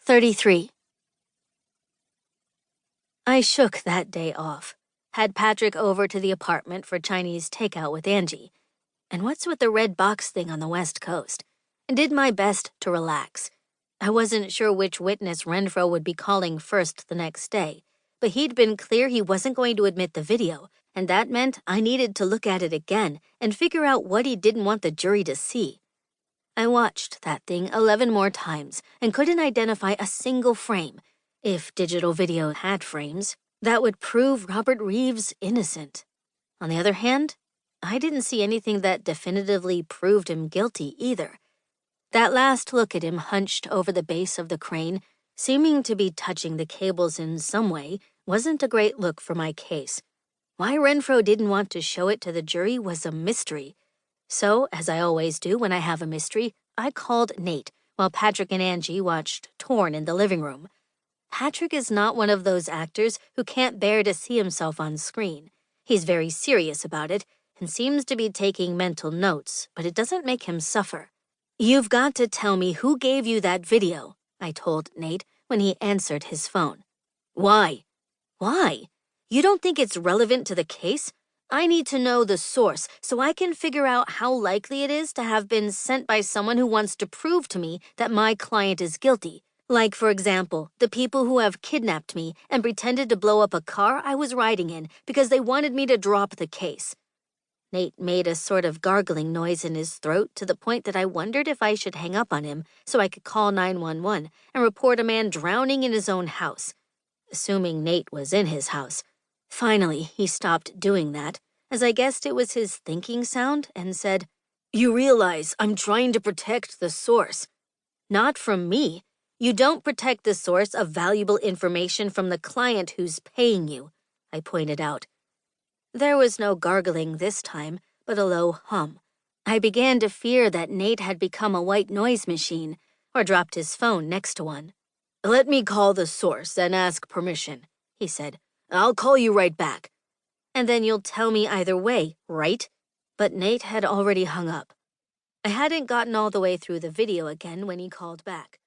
33. I shook that day off, had Patrick over to the apartment for Chinese takeout with Angie, and what's with the red box thing on the West Coast, and did my best to relax. I wasn't sure which witness Renfro would be calling first the next day, but he'd been clear he wasn't going to admit the video, and that meant I needed to look at it again and figure out what he didn't want the jury to see. I watched that thing 11 more times and couldn't identify a single frame, if digital video had frames, that would prove Robert Reeves innocent. On the other hand, I didn't see anything that definitively proved him guilty either. That last look at him hunched over the base of the crane, seeming to be touching the cables in some way, wasn't a great look for my case. Why Renfro didn't want to show it to the jury was a mystery. So, as I always do when I have a mystery, I called Nate while Patrick and Angie watched Torn in the living room. Patrick is not one of those actors who can't bear to see himself on screen. He's very serious about it and seems to be taking mental notes, but it doesn't make him suffer. "You've got to tell me who gave you that video," I told Nate when he answered his phone. "Why?" "Why? You don't think it's relevant to the case? I need to know the source so I can figure out how likely it is to have been sent by someone who wants to prove to me that my client is guilty. Like, for example, the people who have kidnapped me and pretended to blow up a car I was riding in because they wanted me to drop the case." Nate made a sort of gargling noise in his throat to the point that I wondered if I should hang up on him so I could call 911 and report a man drowning in his own house. Assuming Nate was in his house. Finally, he stopped doing that, as I guessed it was his thinking sound, and said, "You realize I'm trying to protect the source." "Not from me. You don't protect the source of valuable information from the client who's paying you," I pointed out. There was no gargling this time, but a low hum. I began to fear that Nate had become a white noise machine, or dropped his phone next to one. "Let me call the source and ask permission," he said. "I'll call you right back." "And then you'll tell me either way, right?" But Nate had already hung up. I hadn't gotten all the way through the video again when he called back.